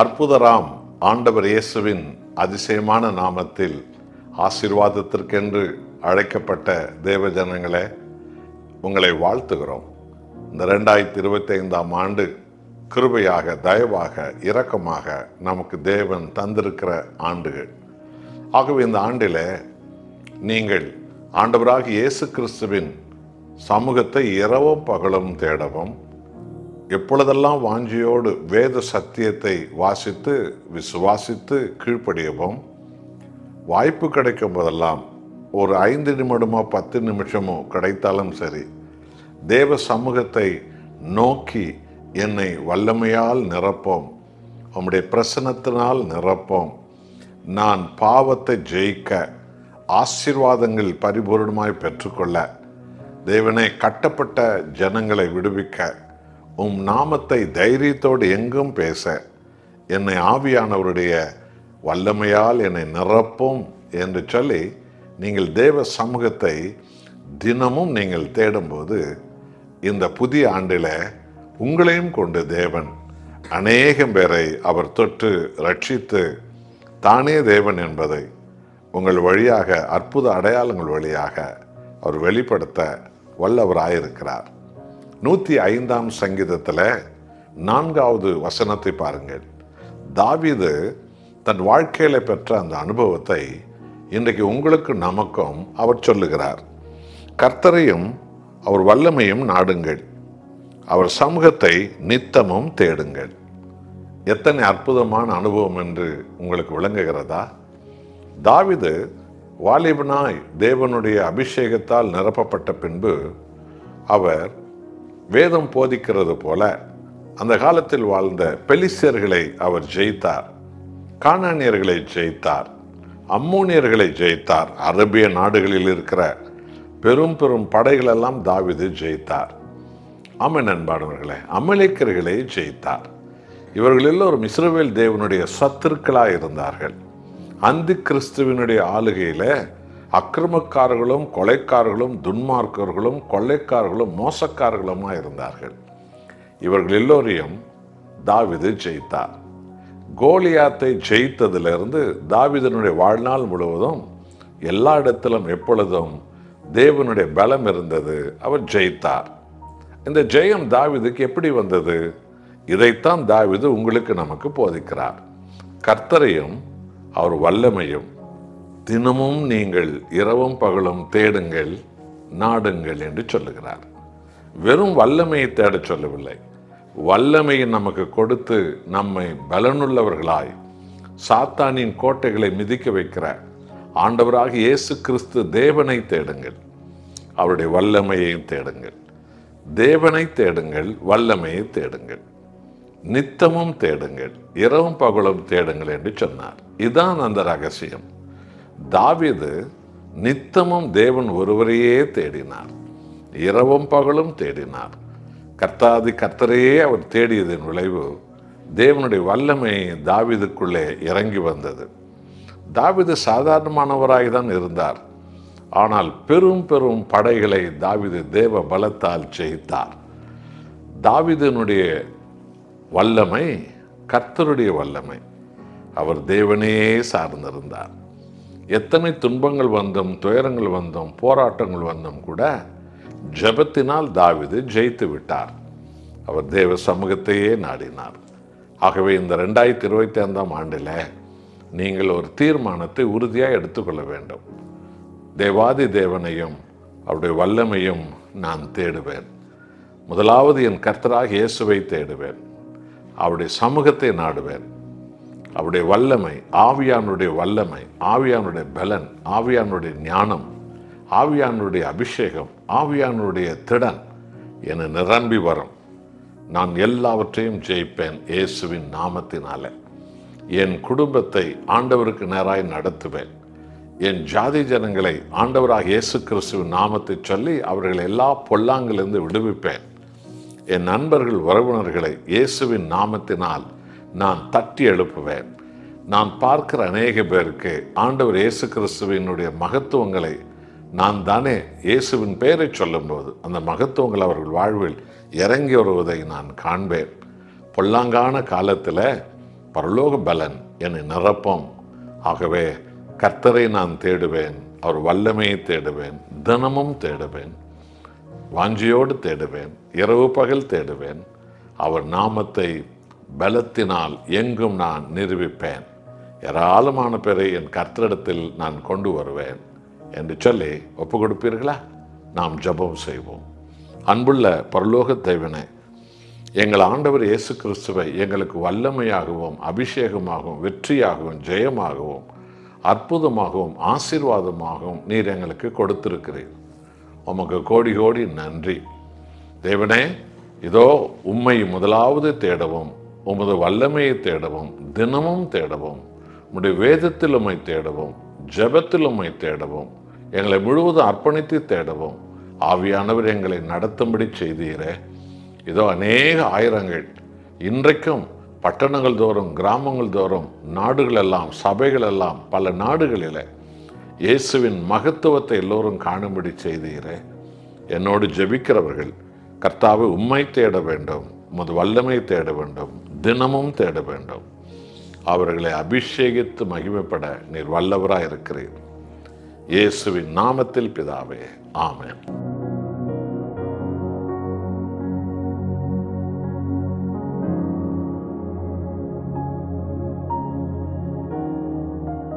அற்புதராம் ஆண்டவர் இயேசுவின் அதிசயமான நாமத்தில் ஆசீர்வாதத்திற்கென்று அழைக்கப்பட்ட தேவ ஜனங்களே, உங்களை வாழ்த்துகிறோம். இந்த 2025ஆம் ஆண்டு கிருபையாக, தயவாக, இரக்கமாக நமக்கு தேவன் தந்திருக்கிற ஆண்டுகள். ஆகவே இந்த ஆண்டில் நீங்கள் ஆண்டவராகிய இயேசு கிறிஸ்துவின் சமூகத்தை இரவும் பகலும் தேடவும், எப்பொழுதெல்லாம் வாஞ்சியோடு வேத சத்தியத்தை வாசித்து விசுவாசித்து கீழ்ப்படியவும், வாய்ப்பு கிடைக்கும் போதெல்லாம் ஒரு 5 நிமிடமோ 10 நிமிஷமோ கிடைத்தாலும் சரி, தேவ சமூகத்தை நோக்கி என்னை வல்லமையால் நிரப்போம், உம்முடைய பிரசன்னத்தினால் நிரப்போம், நான் பாவத்தை ஜெயிக்க, ஆசீர்வாதங்கள் பரிபூர்ணமாய் பெற்றுக்கொள்ள, தேவனை கட்டப்பட்ட ஜனங்களை விடுவிக்க, உம் நாமத்தை தைரியத்தோடு எங்கும் பேச, என்னை ஆவியானவருடைய வல்லமையால் என்னை நிரப்பும் என்று சொல்லி நீங்கள் தேவ சமூகத்தை தினமும் நீங்கள் தேடும்போது, இந்த புதிய ஆண்டில் உங்களையும் கொண்டு தேவன் அநேகம் பேரை அவர் தொட்டு ரட்சித்து தானே தேவன் என்பதை உங்கள் வழியாக, அற்புத அடையாளங்கள் வழியாக அவர் வெளிப்படுத்த வல்லவராயிருக்கிறார். 105ஆம் சங்கீதத்தில் 4வது வசனத்தை பாருங்கள். தாவீது தன் வாழ்க்கையில பெற்ற அந்த அனுபவத்தை இன்றைக்கு உங்களுக்கு நமக்கும் அவர் சொல்லுகிறார். கர்த்தரையும் அவர் வல்லமையும் நாடுங்கள், அவர் சமூகத்தை நித்தமும் தேடுங்கள். எத்தனை அற்புதமான அனுபவம் என்று உங்களுக்கு விளங்குகிறதா? தாவீது வாலிபனாய் தேவனுடைய அபிஷேகத்தால் நிரப்பப்பட்ட பின்பு அவர் வேதம் போதிக்கிறது போல அந்த காலத்தில் வாழ்ந்த பெலிஸ்தியர்களை அவர் ஜெயித்தார், கானானியர்களை ஜெயித்தார், அம்மோனியர்களை ஜெயித்தார், அரேபிய நாடுகளில் இருக்கிற பெரும் பெரும் படைகளெல்லாம் தாவீது ஜெயித்தார். ஆமென் அன்பானவர்களே, அமலேக்கியர்களை ஜெயித்தார். இவர்கள் எல்லோரும் இஸ்ரவேல் தேவனுடைய சத்துருக்களாய் இருந்தார்கள். அந்தி கிறிஸ்துவினுடைய ஆளுகையில அக்கிரமக்காரர்களும் கொலைக்காரர்களும் துன்மார்க்கர்களும் கொள்ளைக்காரர்களும் மோசக்காரர்களுமா இருந்தார்கள். இவர்கள் எல்லோரையும் தாவீது ஜெயித்தார். கோலியாத்தை ஜெயித்ததிலிருந்து தாவீதினுடைய வாழ்நாள் முழுவதும் எல்லா இடத்திலும் எப்பொழுதும் தேவனுடைய பலம் இருந்தது, அவர் ஜெயித்தார். இந்த ஜெயம் தாவீதுக்கு எப்படி வந்தது? இதைத்தான் தாவீது உங்களுக்கு நமக்கு போதிக்கிறார். கர்த்தரையும் அவர் வல்லமையும் தினமும் நீங்கள் இரவும் பகலும் தேடுங்கள், நாடுங்கள் என்று சொல்லுகிறார். வெறும் வல்லமையை தேட சொல்லவில்லை, வல்லமையை நமக்கு கொடுத்து நம்மை பலனுள்ளவர்களாய் சாத்தானின் கோட்டைகளை மிதிக்க வைக்கிற ஆண்டவராக இயேசு கிறிஸ்து தேவனை தேடுங்கள், அவருடைய வல்லமையை தேடுங்கள். தேவனை தேடுங்கள், வல்லமையை தேடுங்கள், நித்தமும் தேடுங்கள், இரவும் பகலும் தேடுங்கள் என்று சொன்னார். இதுதான் அந்த ரகசியம். தாவீது நித்தமும் தேவன் ஒருவரையே தேடினார், இரவும் பகலும் தேடினார். கர்த்தரையே அவர் தேடியதன் விளைவு தேவனுடைய வல்லமை தாவீதுக்குள்ளே இறங்கி வந்தது. தாவீது சாதாரணமானவராய் தான் இருந்தார், ஆனால் பெரும் பெரும் படைகளை தாவீது தேவ பலத்தால் ஜெயித்தார். தாவீதினுடைய வல்லமை கர்த்தருடைய வல்லமை. அவர் தேவனையே சார்ந்திருந்தார். எத்தனை துன்பங்கள் வந்தும், துயரங்கள் வந்தும், போராட்டங்கள் வந்தும் கூட ஜெபத்தினால் தாவீது ஜெயித்து விட்டார். அவர் தேவ சமூகத்தையே நாடினார். ஆகவே இந்த 2025ஆம் ஆண்டில் நீங்கள் ஒரு தீர்மானத்தை உறுதியாக எடுத்துக்கொள்ள வேண்டும். தேவாதி தேவனையும் அவருடைய வல்லமையும் நான் தேடுவேன். முதலாவது என் கர்த்தராக இயேசுவை தேடுவேன், அவருடைய சமூகத்தை நாடுவேன், அவருடைய வல்லமை, ஆவியானுடைய வல்லமை, ஆவியானுடைய பலன், ஆவியானுடைய ஞானம், ஆவியானுடைய அபிஷேகம், ஆவியானுடைய திடன் என நிரம்பி வரும். நான் எல்லாவற்றையும் ஜெயிப்பேன் இயேசுவின் நாமத்தினால. என் குடும்பத்தை ஆண்டவருக்கு நேராய் நடத்துவேன். என் ஜாதி ஜனங்களை ஆண்டவராக இயேசு கிறிஸ்துவின் நாமத்தை சொல்லி அவர்கள் எல்லா பொல்லாங்கிலிருந்து விடுவிப்பேன். என் நண்பர்கள் உறவினர்களை இயேசுவின் நாமத்தினால் நான் தட்டி எழுப்புவேன். நான் பார்க்கிற அநேக பேருக்கு ஆண்டவர் இயேசு கிறிஸ்துவினுடைய மகத்துவங்களை நான் தானே இயேசுவின் பெயரை சொல்லும்போது அந்த மகத்துவங்கள் அவர்கள் வாழ்வில் இறங்கி வருவதை நான் காண்பேன். பொல்லாங்கான காலத்தில் பரலோக பலன் என்னை நிரப்பும். ஆகவே கர்த்தரை நான் தேடுவேன், அவர் வல்லமையை தேடுவேன், தினமும் தேடுவேன், வாஞ்சியோடு தேடுவேன், இரவு பகல் தேடுவேன். அவர் நாமத்தை பலத்தினால் எங்கும் நான் நிரூபிப்பேன். ஏராளமான பேரை என் கர்த்தரிடத்தில் நான் கொண்டு வருவேன் என்று சொல்லி ஒப்பு கொடுப்பீர்களா? நாம் ஜெபம் செய்வோம். அன்புள்ள பரலோக தேவனே, எங்கள் ஆண்டவர் இயேசு கிறிஸ்துவை எங்களுக்கு வல்லமையாகவும் அபிஷேகமாகவும் வெற்றியாகவும் ஜெயமாகவும் அற்புதமாகவும் ஆசீர்வாதமாகவும் நீர் எங்களுக்கு கொடுத்திருக்கிறீர். உமக்கு கோடி கோடி நன்றி. தேவனே, இதோ உம்மை முதலாவது தேடவும், உமது வல்லமையை தேடவும், தினமும் தேடவும், உம்முடைய வேதத்தில் உம்மை தேடவும், ஜெபத்தில் உம்மை தேடவும், எங்களை முழுவதும் அர்ப்பணித்து தேடவும் ஆவியானவர் எங்களை நடத்தும்படி செய்தீரே. இதோ அநேக ஆயிரங்கள் இன்றைக்கும் பட்டணங்கள் தோறும், கிராமங்கள் தோறும், நாடுகள் எல்லாம், சபைகள் எல்லாம், பல நாடுகளில் இயேசுவின் மகத்துவத்தை எல்லோரும் காணும்படி செய்தீரே. என்னோடு ஜெபிக்கிறவர்கள் கர்த்தாவை உம்மை தேட வேண்டும், உமது வல்லமை தேட வேண்டும், தினமும் தேட வேண்டும். அவர்களை அபிஷேகித்து மகிமைப்பட நீர் வல்லவராய் இருக்கிறீர். இயேசுவின் நாமத்தில் பிதாவே, ஆமென்.